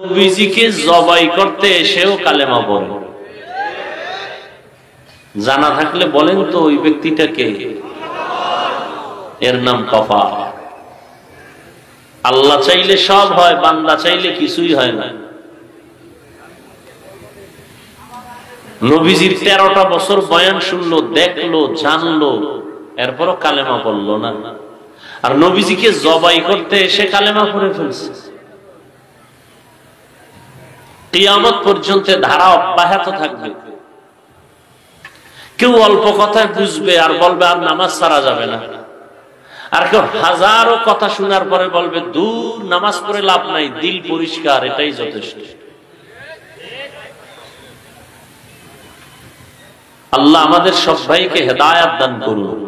নবীজিকে জবাই করতে এসেও কালেমা পড়ে। জানা থাকলে বলেন তো ওই ব্যক্তিটাকে, এর নাম কফার। আল্লাহ চাইলে সব হয়, বান্দা চাইলে কিছুই হয় না। নবীজির 13টা বছর বয়ান শুনলো, দেখলো, জানলো, এরপরও কালেমা পড়লো না। আর নবীজিকে জবাই করতে এসে কালেমা পড়ে ফেলছে। কিয়ামত পর্যন্ত ধারা অব্যাহত থাকবে। কেউ অল্প কথায় বুঝবে আর বলবে আর নামাজ ছাড়া যাবে না, আর কেউ হাজারো কথা শোনার পরে বলবে দূর, নামাজ পড়ে লাভ নাই, দিল পরিষ্কার, এটাই যথেষ্ট। আল্লাহ আমাদের সবাইকে হেদায়েত দান করুন।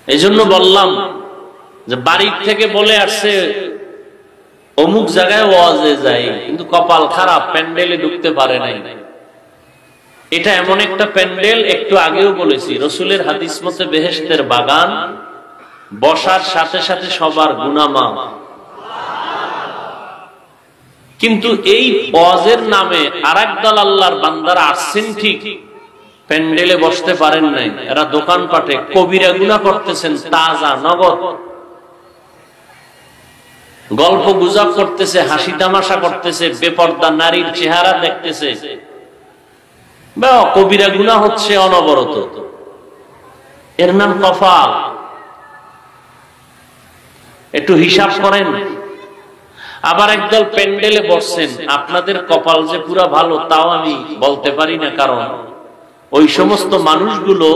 এই জন্য বললাম যে বাড়ির থেকে বলে আসছে অমুক জায়গায় ওয়াজে যাই, কিন্তু কপাল খারাপ, প্যান্ডেলে ঢুকতে পারে নাই। এটা এমন একটা প্যান্ডেল, একটু আগেও বলেছি, রসুলের হাদিস মতে বেহেশতের বাগান, বসার সাথে সাথে সবার গুনাহ মাফ। কিন্তু এই ওয়াজের নামে আরেক দল আল্লাহর বান্দারা আসছেন ঠিক, প্যান্ডেলে বসতে পারেন নাই। এরা দোকানপাটে কবিরা গুনাহ করতেছেন, তাজা নগদ গল্প গুজব করতেছে, হাসি তামাশা করতেছে, বেপর্দা নারীর চেহারা দেখতেছে, বা কবিরা গুনাহ হচ্ছে অনবরত। এর নাম কফাল। একটু হিসাব করেন। আবার একদল প্যান্ডেলে বসছেন, আপনাদের কপাল যে পুরা ভালো তাও আমি বলতে পারি না, কারণ ওই সমস্ত মানুষগুলো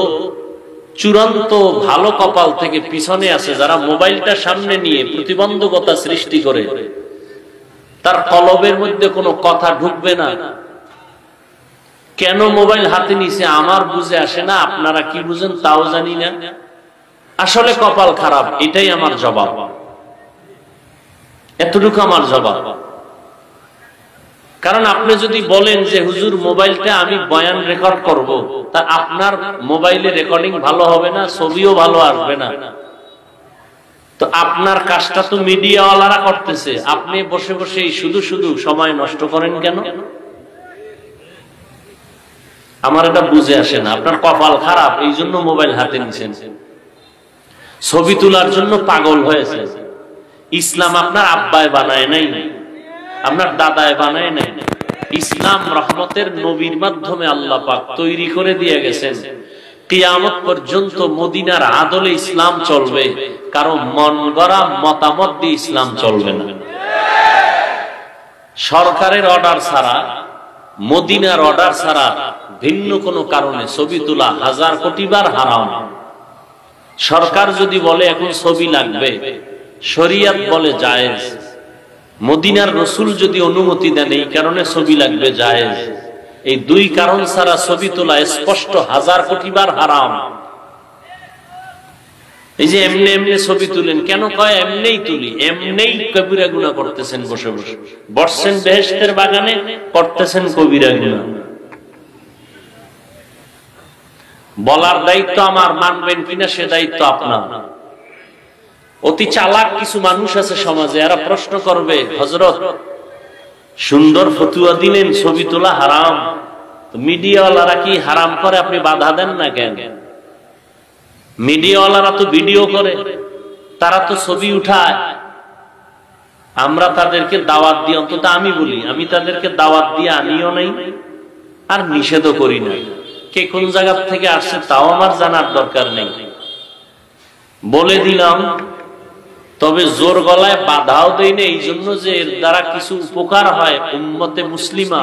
চূড়ান্ত ভালো কপাল থেকে পিছনে আছে, যারা মোবাইলটা সামনে নিয়ে প্রতিবন্ধকতা সৃষ্টি করে, তার কলবের মধ্যে কোনো কথা ঢুকবে না। কেন মোবাইল হাতে নিছে আমার বুঝে আসে না, আপনারা কি বুঝেন তাও জানি না। আসলে কপাল খারাপ, এটাই আমার জবাব, এতটুকু আমার জবাব। কারণ আপনি যদি বলেন যে হুজুর মোবাইলটা আমি বয়ান রেকর্ড করব, তা আপনার মোবাইলে রেকর্ডিং ভালো হবে না, ছবিও ভালো আসবে না। তো আপনার কাজটা তো মিডিয়াওয়ালারা করতেছে, আপনি বসে বসে শুধু শুধু সময় নষ্ট করেন কেন? আমার এটা বুঝে আসে না। আপনার কপাল খারাপ, এই জন্য মোবাইল হাতে নিছেন, ছবি তোলার জন্য পাগল হয়েছে। ইসলাম আপনার আব্বায় বানায় নাই, আপনার দাদায় বানায় নাই। ইসলাম রহমতের নবীর মাধ্যমে আল্লাহ পাক তৈরি করে দিয়ে গেছেন। কিয়ামত পর্যন্ত মদিনার আদলে ইসলাম চলবে, কারো মন গড়া মতামত দিয়ে ইসলাম চলবে না। সরকারের অর্ডার ছাড়া, মদিনার অর্ডার ছাড়া ভিন্ন কোনো কারণে ছবি তোলা 1000 কোটি বার হারাম। সরকার যদি বলে এখন ছবি লাগবে, শরিয়ত বলে জায়েজ। মদিনার রসুল যদি অনুমতি দেন এই কারণে ছবি লাগবে, জায়েজ। এই দুই কারণ ছাড়া ছবি তোলা স্পষ্ট 1000 কোটি বার হারাম। এই যে এমনি এমনি ছবি তুলেন কেন, কয় এমনিই তুলি, এমনিই কবিরা গুনাহ করতেছেন, বসে বসে বসছেন বেহেশতের বাগানে, করতেছেন কবিরা গুনাহ। বলার দায়িত্ব আমার, মানবেন কিনা সে দায়িত্ব আপনার। অতি চালাক কিছু মানুষ আছে সমাজে, এরা প্রশ্ন করবে, হযরত সুন্দর ফতুয়া দিলেন ছবি তোলা হারাম, মিডিয়াওয়ালারা কি হারাম করে, আপনি বাধা দেন না কেন? মিডিয়াওয়ালারা তো ভিডিও করে, তারা তো ছবি উঠায়, আমরা তাদেরকে দাওয়াত দিই। অন্তত আমি বলি, আমি তাদেরকে দাওয়াত দিয়ে আনিও নাই আর নিষেধও করি না। কে কোন জায়গা থেকে আসছে তাও আমার জানার দরকার নেই, বলে দিলাম। তবে জোর গলায় বাধাও দেই না, এই জন্য যে এর দ্বারা কিছু উপকার হয় উম্মতে মুসলিমা।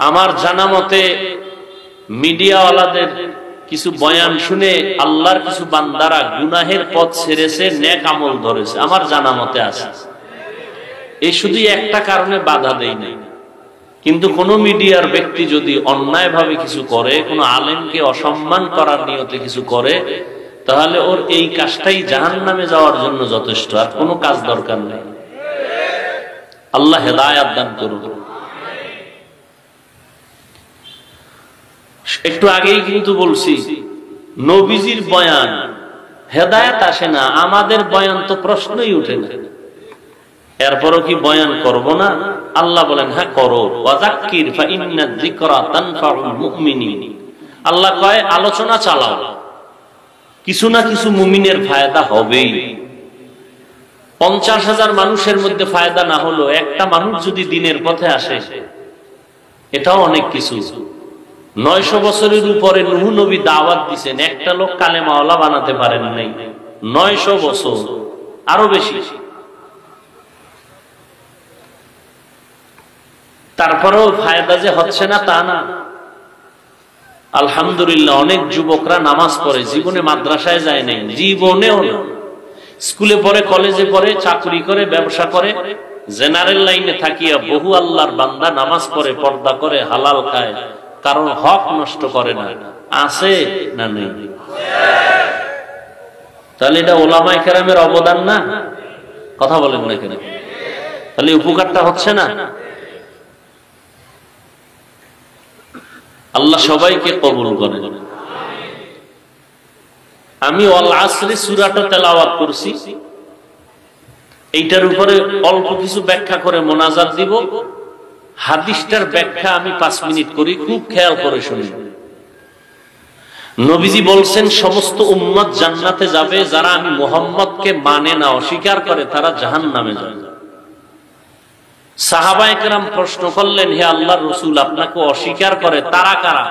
আমার জানা মতে মিডিয়াওয়ালাদের কিছু বয়ান শুনে আল্লাহর কিছু বান্দারা গুনাহের পথ ছেড়েছে, নেক আমল ধরেছে, আমার জানা মতে আছে। এই শুধু একটা কারণে বাধা দেই নাই। কিন্তু কোন মিডিয়ার ব্যক্তি যদি অন্যায়ভাবে কিছু করে, কোন আলেমকে অসম্মান করার নিয়তে কিছু করে, তাহলে ওর এই কাজটাই জাহান্নামে যাওয়ার জন্য যথেষ্ট, আর কোনো কাজ দরকার নেই। আল্লাহ হেদায়েত দান করুন। একটু আগেই কিন্তু বলছি, নবীজির বয়ান হেদায়েত আসে না, আমাদের বয়ান তো প্রশ্নই উঠে না। এরপরও কি বয়ান করব না? আল্লাহ বলেন হ্যাঁ করো, ওয়াযাক্কির ফাইন্নায যিকরা তানফাউল মুমিনিন। আল্লাহ কয় আলোচনা চালাও, কিছু না কিছু মুমিনের ফায়দা হবেই। 50,000 মানুষের মধ্যে ফায়দা না হলো একটা মানুষ যদি দিনের পথে আসে, এটাও অনেক কিছু। 900 বছরের উপরে নূহ নবী দাওয়াত দিয়েছেন, একটা লোক কালেমাওয়ালা বানাতে পারেন নাই। 900 বছর, আরো বেশি। তারপরেও ফায়দা যে হচ্ছে না তা না। আলহামদুলিল্লাহ, অনেক যুবকরা নামাজ পড়ে, জীবনে মাদ্রাসায় যায় নাই, জীবনেও না। স্কুলে পড়ে, কলেজে পড়ে, চাকরি করে, ব্যবসা করে, জেনারেল লাইনে থাকিয়া বহু আল্লাহর বান্দা নামাজ পড়ে, পর্দা করে, হালাল খায়, কারণ হক নষ্ট করে না। আছে না নেই? তাহলে এটা ওলামায়ে কেরামের অবদান না? কথা বলেন না কেন? তাহলে উপকারটা হচ্ছে না? আল্লাহ সবাইকে কবুল করেন। আমি ওয়াল আসরি সূরাটা তেলাওয়াত করছি, এইটার উপরে অল্প কিছু ব্যাখ্যা করে মোনাজাত দিব। হাদিসটার ব্যাখ্যা আমি 5 মিনিট করি, খুব খেয়াল করে শুনুন। নবীজি বলছেন সমস্ত উম্মত জান্নাতে যাবে, যারা আমি মুহাম্মদকে মানে না, অস্বীকার করে, তারা জাহান্নামে যাবে। সাহাবায়ে কেরাম প্রশ্ন করলেন, হে আল্লাহর রাসূল, আপনাকে অস্বীকার করে তারা কারা?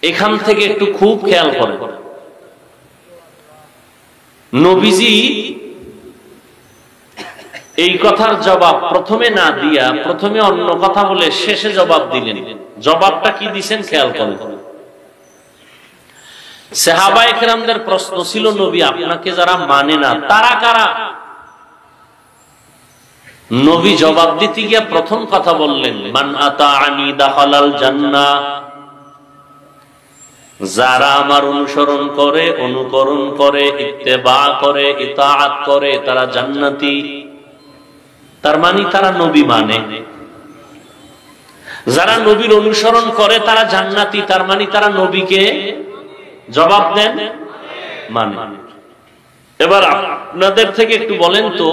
এখান থেকে একটু খুব খেয়াল করেন। নবীজি এই কথার জবাব প্রথমে না দিয়া প্রথমে অন্য কথা বলে শেষে জবাব দিলেন। জবাবটা কি দিবেন খেয়াল করেন। সাহাবায়ে কেরামদের প্রশ্ন ছিল, নবী আপনাকে যারা মানে না তারা কারা? নবী জবাব দিতে গিয়ে প্রথম কথা বললেন, মান আতাআনি দাখালাল জান্নাহ। যারা আমার অনুসরণ করে, অনুকরণ করে, ইত্তেবা করে, ইতাআত করে, তারা জান্নাতি। তার মানে তারা নবী মানে। যারা নবীর অনুসরণ করে তারা জান্নাতি, তার মানে তারা নবীকে জবাব দেন মানে। এবার আপনাদের থেকে একটু বলেন তো,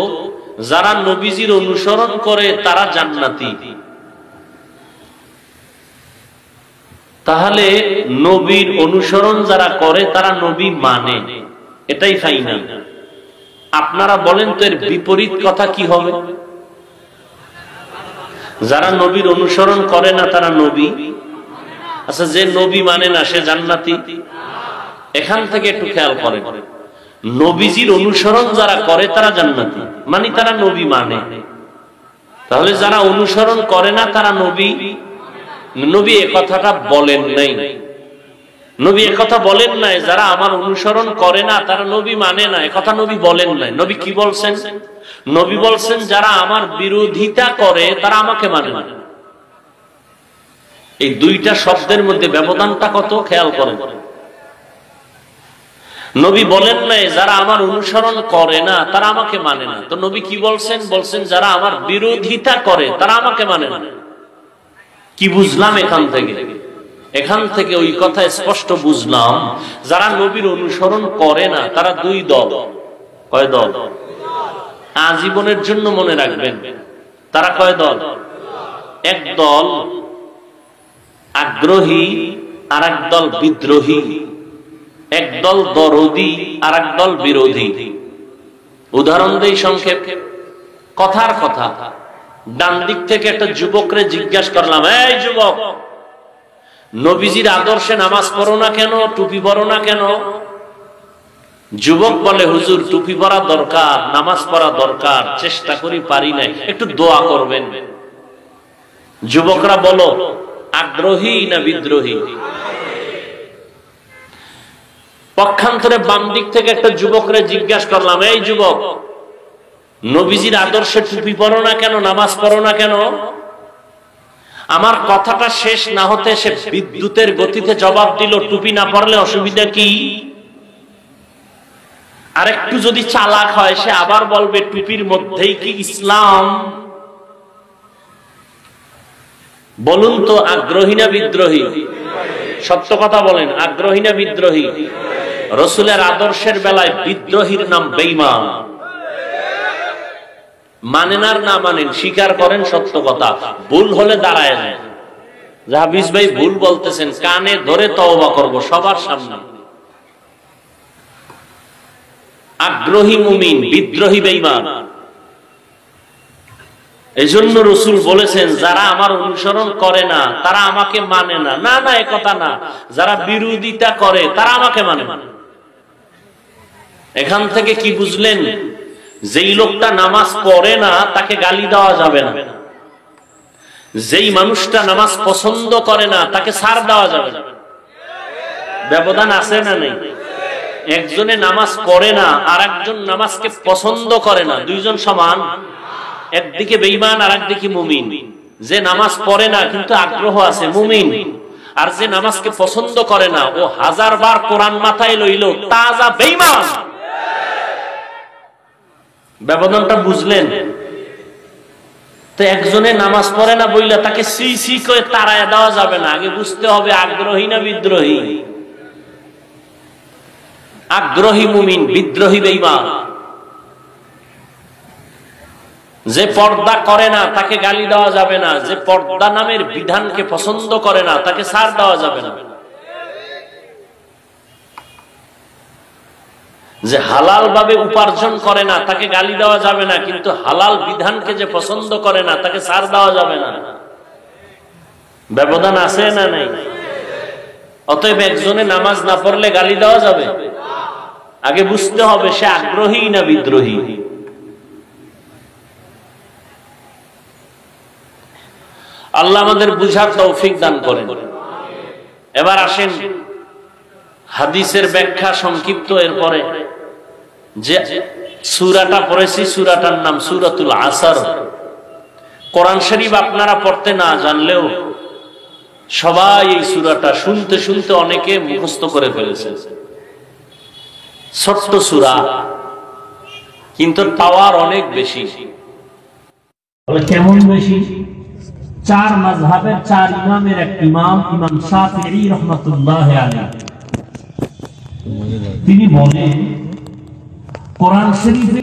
যারা নবীজির অনুসরণ করে তারা জান্নাতি, তাহলে নবীর অনুসরণ যারা করে তারা নবী মানে, এটাই ফাইনাল। আপনারা বলেন তো এর বিপরীত কথা কি হবে? যারা নবীর অনুসরণ করে না তারা নবী, আচ্ছা যে নবী মানে না সে জান্নাতি? এখান থেকে একটু খেয়াল করেন, নবীজির অনুসরণ যারা করে তারা জান্নাতি, মানে তারা নবী মানে। তাহলে যারা অনুসরণ করে না তারা নবী? নবী এ কথাটা বলেন নাই। নবী এ কথা বলেন নাই যারা আমার অনুসরণ করে না তারা নবী মানে না, এ কথা নবী বলেন নাই। নবী কি বলছেন? নবী বলছেন যারা আমার বিরোধিতা করে তারা আমাকে মানে না। এই দুইটা শব্দের মধ্যে ব্যবধানটা কত খেয়াল করেন। নবী বলেন নাই যারা আমার অনুসরণ করে না তারা আমাকে মানে না, তো নবী কি বলছেন? বলছেন যারা আমার বিরোধিতা করে তারা আমাকে মানে না। কি বুঝলাম এখান থেকে? এখান থেকে ওই কথা স্পষ্ট বুঝলাম, যারা নবীর অনুসরণ করে না তারা দুই দল। কয় দল? আজীবনের জন্য মনে রাখবেন, তারা কয় দল? এক দল আগ্রহী, আর এক দল বিদ্রোহী। এক দল দরদি, আর এক দল বিরোধী। উদাহরণ দেই সংক্ষেপ, কথার কথা। ডান দিক থেকে একটা যুবকরে জিজ্ঞাসা করলাম, এই যুবক, নবীজির আদর্শে নামাজ পড়ো না কেন, টুপি পরো না কেন? যুবক বলে, হুজুর টুপি পরা দরকার, নামাজ পড়া দরকার, চেষ্টা করি পারি না, একটু দোয়া করবেন। যুবকরা বলো, আগ্রহী না বিদ্রোহী? পক্ষান্তরে বাম দিক থেকে একটা যুবকরে জিজ্ঞাসা করলাম, এই যুবক, নবীজির আদর্শে টুপি পরো না কেন, নামাজ পড়ো না কেন? আমার কথাটা শেষ না হতে সে বিদ্যুতের গতিতে জবাব দিল, টুপি না পরলে অসুবিধা কি? আর একটু যদি চালাক হয় সে আবার বলবে, টুপির মধ্যেই কি ইসলাম? বলুন তো, আগ্রহী না বিদ্রোহী? সত্য কথা বলেন, আগ্রহী না বিদ্রোহী? রসুলের আদর্শের বেলায় বিদ্রোহীর নাম বেঈমান। মানেন আর না মানেন, স্বীকার করেন সত্য কথা, ভুল হলে দাঁড়ায় যায়। হাফিজ ভাই ভুল বলতেছেন, কানে ধরে তওবা করব সবার সামনে। আগ্রহী মুমিন, বিদ্রোহী বেঈমান। এজন্য রাসূল বলেছেন, যারা আমার অনুসরণ করে না তারা আমাকে মানে না। না না, এ কথা না, যারা বিরোধিতা করে তারা আমাকে মানে না। এখান থেকে কি বুঝলেন? যেই লোকটা নামাজ পড়ে না তাকে গালি দেওয়া যাবে না, যেই মানুষটা নামাজ পছন্দ করে না তাকে ছাড় দেওয়া যাবে না। ব্যবধান আছে না নেই? একজনে নামাজ পড়ে না আর একজন নামাজকে পছন্দ করে না, দুইজন সমান? একদিকে বেঈমান আর একদিকে মুমিন। যে নামাজ পড়ে না কিন্তু আগ্রহ আছে, মুমিন। আর যে নামাজকে পছন্দ করে না, ও 1000 বার কোরআন মাথায় লইল, তাজা বেঈমান। ব্যবধানটা বুঝলেন? তো একজনে নামাজ পড়ে না বইলা তাকে সি সি করে তাড়ায় দেওয়া যাবে না। আগে বুঝতে হবে আগ্রহী না বিদ্রোহী। আগ্রহী মুমিন, বিদ্রোহী বেঈমান। যে পর্দা করে না তাকে গালি দেওয়া যাবে না, যে পর্দা নামের বিধানকে পছন্দ করে না তাকে ছাড় দেওয়া যাবে না। যে হালাল ভাবে উপার্জন করে না তাকে গালি দেওয়া যাবে না, কিন্তু হালাল বিধানকে যে পছন্দ করে না তাকে ছাড় দেওয়া যাবে না। ব্যবধান আছে না নাই? অতএব একজনে নামাজ না পড়লে গালি দেওয়া যাবে? আগে বুঝতে হবে সে আগ্রহী না বিদ্রোহী। আল্লাহ আমাদের বুঝার তৌফিক দান করেন। এবার আসেন হাদিসের ব্যাখ্যা সংক্ষিপ্ত। এরপরে যে সূরাটা পড়েছি, সূরাটার নাম সূরাতুল আসর। কোরআন শরীফ আপনারা পড়তে না জানলেও সবাই এই সূরাটা শুনতে শুনতে অনেকে মুখস্থ করে ফেলেছে। ছোট্ট সূরা, কিন্তু পাওয়ার অনেক বেশি। কেমন বেশি? 4 মাযহাবের 4 ইমামের এক ইমাম, ইমাম শাফিঈ রাহমাতুল্লাহি আলাইহি, তিনি বলেন কোরআন শরীফে